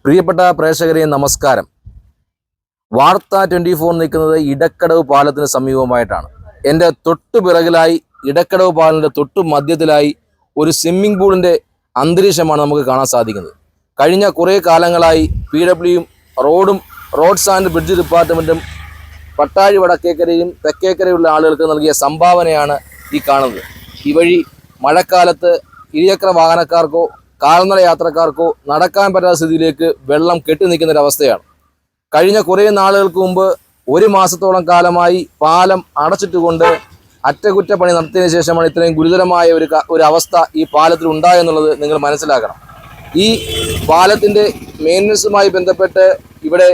പ്രിയപ്പെട്ട പ്രേക്ഷകരെ നമസ്കാരം. വാർത്ത 24 നിൽക്കുന്നത് ഇടക്കടവ് പാലത്തിന് സമീപമായിട്ടാണ്. എൻ്റെ തൊട്ടു പിറകിലായി ഇടക്കടവ് പാലത്തിൻ്റെ തൊട്ടു മധ്യത്തിലായി ഒരു സ്വിമ്മിംഗ് പൂളിൻ്റെ അന്തരീക്ഷമാണ് നമുക്ക് കാണാൻ സാധിക്കുന്നത്. കഴിഞ്ഞ കുറേ കാലങ്ങളായി PWയും റോഡ്സ് ആൻഡ് ബ്രിഡ്ജ് ഡിപ്പാർട്ട്മെൻറ്റും പട്ടാഴി വടക്കേക്കരയും തെക്കേക്കരയുള്ള ആളുകൾക്ക് നൽകിയ സംഭാവനയാണ് ഈ കാണുന്നത്. ഈ വഴി മഴക്കാലത്ത് ഇരുചക്ര വാഹനക്കാർക്കോ കാൽനട യാത്രക്കാർക്കോ നടക്കാൻ പറ്റാത്ത സ്ഥിതിയിലേക്ക് വെള്ളം കെട്ടി നിൽക്കുന്നൊരവസ്ഥയാണ്. കഴിഞ്ഞ കുറേ നാളുകൾക്ക് മുമ്പ് ഒരു മാസത്തോളം കാലമായി പാലം അടച്ചിട്ടുകൊണ്ട് അറ്റകുറ്റപ്പണി നടത്തിയതിനു ശേഷമാണ് ഇത്രയും ഗുരുതരമായ ഒരു അവസ്ഥ ഈ പാലത്തിൽ ഉണ്ടായെന്നുള്ളത് നിങ്ങൾ മനസ്സിലാക്കണം. ഈ പാലത്തിൻ്റെ മെയിൻ്റനൻസുമായി ബന്ധപ്പെട്ട് ഇവിടെ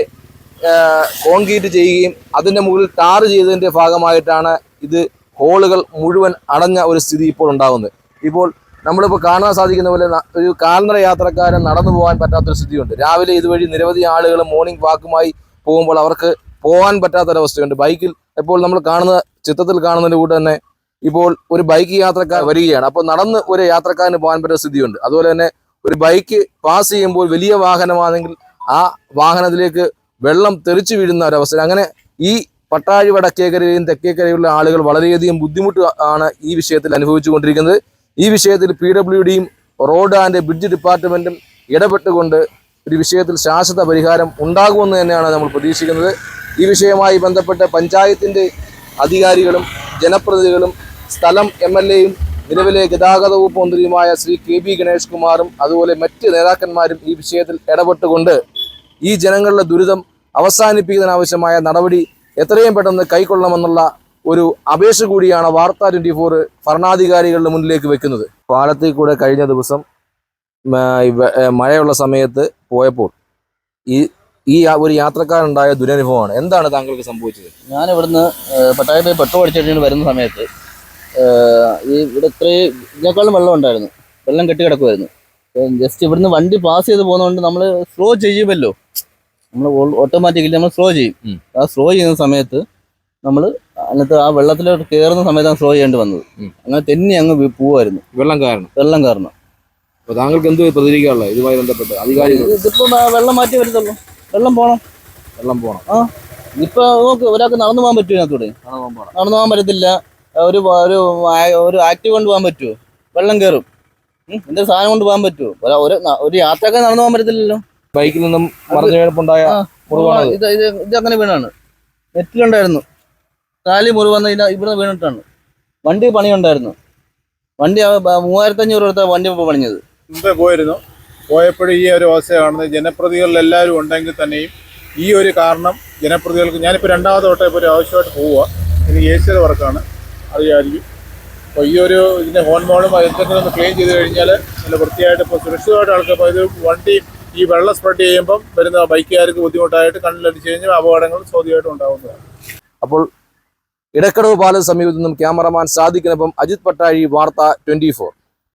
കോൺക്രീറ്റ് ചെയ്യുകയും അതിൻ്റെ മുകളിൽ ടാർ ചെയ്തതിൻ്റെ ഭാഗമായിട്ടാണ് ഇത് ഹോളുകൾ മുഴുവൻ അടഞ്ഞ ഒരു സ്ഥിതി ഇപ്പോൾ ഉണ്ടാകുന്നത്. ഇപ്പോൾ നമ്മളിപ്പോൾ കാണാൻ സാധിക്കുന്ന പോലെ ഒരു കാൽനട യാത്രക്കാരൻ നടന്നു പോകാൻ പറ്റാത്തൊരു സ്ഥിതിയുണ്ട്. രാവിലെ ഇതുവഴി നിരവധി ആളുകൾ മോർണിംഗ് വാക്കുമായി പോകുമ്പോൾ അവർക്ക് പോകാൻ പറ്റാത്തൊരവസ്ഥയുണ്ട്. ബൈക്കിൽ ഇപ്പോൾ നമ്മൾ ചിത്രത്തിൽ കാണുന്നതിൻ്റെ കൂടെ തന്നെ ഇപ്പോൾ ഒരു ബൈക്ക് യാത്രക്കാർ വരികയാണ്. അപ്പോൾ നടന്ന് ഒരു യാത്രക്കാരന് പോകാൻ പറ്റുന്ന സ്ഥിതിയുണ്ട്. അതുപോലെ തന്നെ ഒരു ബൈക്ക് പാസ് ചെയ്യുമ്പോൾ വലിയ വാഹനമാണെങ്കിൽ ആ വാഹനത്തിലേക്ക് വെള്ളം തെറിച്ചു വീഴുന്ന ഒരവസ്ഥ. അങ്ങനെ ഈ പട്ടാഴി വടക്കേക്കരയും തെക്കേക്കരയുള്ള ആളുകൾ വളരെയധികം ബുദ്ധിമുട്ട് ആണ് ഈ വിഷയത്തിൽ അനുഭവിച്ചുകൊണ്ടിരിക്കുന്നത്. ഈ വിഷയത്തിൽ PWയുടെയും റോഡ് ആൻഡ് ബ്രിഡ്ജ് ഡിപ്പാർട്ട്മെൻറ്റും ഇടപെട്ടുകൊണ്ട് ഒരു വിഷയത്തിൽ ശാശ്വത പരിഹാരം ഉണ്ടാകുമെന്ന് തന്നെയാണ് നമ്മൾ പ്രതീക്ഷിക്കുന്നത്. ഈ വിഷയവുമായി ബന്ധപ്പെട്ട് പഞ്ചായത്തിൻ്റെ അധികാരികളും ജനപ്രതിനിധികളും സ്ഥലം MLAയും നിലവിലെ ഗതാഗത വകുപ്പ് മന്ത്രിയുമായ ശ്രീ KB ഗണേഷ് കുമാറും അതുപോലെ മറ്റ് നേതാക്കന്മാരും ഈ വിഷയത്തിൽ ഇടപെട്ടുകൊണ്ട് ഈ ജനങ്ങളുടെ ദുരിതം അവസാനിപ്പിക്കുന്നതിനാവശ്യമായ നടപടി എത്രയും പെട്ടെന്ന് കൈക്കൊള്ളണമെന്നുള്ള ഒരു അപേക്ഷ കൂടിയാണ് വാർത്ത 24 ഭരണാധികാരികളുടെ മുന്നിലേക്ക് വെക്കുന്നത്. പാലത്തിൽ കൂടെ കഴിഞ്ഞ ദിവസം മഴയുള്ള സമയത്ത് പോയപ്പോൾ ഈ ഒരു യാത്രക്കാരുണ്ടായ ദുരനുഭവമാണ്. എന്താണ് താങ്കൾക്ക് സംഭവിച്ചത്? ഞാൻ ഇവിടുന്ന് പട്ടായ പോയി പെട്രോൾ അടിച്ചിട്ട് വരുന്ന സമയത്ത് ഇവിടെ ഇതിനേക്കാളും വെള്ളം ഉണ്ടായിരുന്നു. വെള്ളം കെട്ടി കിടക്കുമായിരുന്നു. ജസ്റ്റ് ഇവിടുന്ന് വണ്ടി പാസ് ചെയ്ത് പോകുന്നതുകൊണ്ട് നമ്മൾ സ്ലോ ചെയ്യുമല്ലോ, നമ്മൾ ഓട്ടോമാറ്റിക്കലി നമ്മൾ സ്ലോ ചെയ്യും. ആ സ്ലോ ചെയ്യുന്ന സമയത്ത് നമ്മൾ അതിനകത്ത് ആ വെള്ളത്തിലോട്ട് കയറുന്ന സമയത്താണ് സ്ലോ ചെയ്യേണ്ടി വന്നത്. അങ്ങനെ തെന്നി അങ്ങ് പോവായിരുന്നു വെള്ളം കാരണം. അപ്പോൾ താങ്കൾക്ക് എന്ത് പ്രതികരിക്കാനുള്ളത് ഇതുമായി ബന്ധപ്പെട്ട്? അധികാരികൾ ഇതിപ്പോ വെള്ളം മാറ്റി വരുത്തുള്ളൂ. വെള്ളം പോണം. ആ ഇപ്പൊ നോക്ക്, ഒരാൾക്ക് നടന്നു പോകാൻ പറ്റുമോ? ഇതിനകത്തൂടെ നടന്നു പോകാൻ പറ്റത്തില്ല. ഒരു ആക്റ്റീവ് കൊണ്ട് പോകാൻ പറ്റുമോ? വെള്ളം കയറും. എന്റെ സാധനം കൊണ്ട് പോകാൻ പറ്റുമോ? ഒരു യാത്രക്കാർ നടന്നു പോകാൻ പറ്റത്തില്ലല്ലോ. ബൈക്കിൽ നിന്നും മറിഞ്ഞുണ്ടായ ഇത് അങ്ങനെ വീണാണ്. നെറ്റിലുണ്ടായിരുന്നു. കാലി മുറിവ് വന്ന് ഇവിടെ വീണിട്ടാണ്. വണ്ടി പണിയുണ്ടായിരുന്നു. വണ്ടി 3500 കൊടുത്ത വണ്ടി ഇപ്പോൾ പണിഞ്ഞത്. മുമ്പേ പോയപ്പോഴും ഈ ഒരു അവസ്ഥ കാണുന്നത്. ജനപ്രതിനിധികളിൽ എല്ലാവരും ഉണ്ടെങ്കിൽ തന്നെയും ഈ ഒരു കാരണം ജനപ്രതിനിധികൾക്ക്, ഞാനിപ്പോൾ രണ്ടാമത്തെ വട്ടം ഇപ്പോൾ ഒരു ആവശ്യമായിട്ട് പോവുക, എനിക്ക് AC വർക്കാണ്, അറിയാമായിരിക്കും. അപ്പോൾ ഈ ഒരു ഇതിൻ്റെ ഹോൺമോളും എന്തെങ്കിലും ഒന്ന് ക്ലീൻ ചെയ്ത് കഴിഞ്ഞാൽ നല്ല വൃത്തിയായിട്ട് ഇപ്പോൾ സുരക്ഷിതമായിട്ട് ആൾക്കാർ. അപ്പോൾ ഇത് വണ്ടി ഈ വെള്ളം സ്പ്രെഡ് ചെയ്യുമ്പം വരുന്ന ബൈക്കുകാർക്ക് ബുദ്ധിമുട്ടായിട്ട് കണ്ണിലടിച്ച് കഴിഞ്ഞാൽ അപകടങ്ങൾ സ്വാഭാവികമായിട്ടും ഉണ്ടാകുന്നതാണ്. അപ്പോൾ ഇടക്കടവ് പാലത്തിന് സമീപത്തു നിന്നും ക്യാമറമാൻ സാദിഖിനൊപ്പം അജിത് പട്ടാഴി, വാർത്ത 24.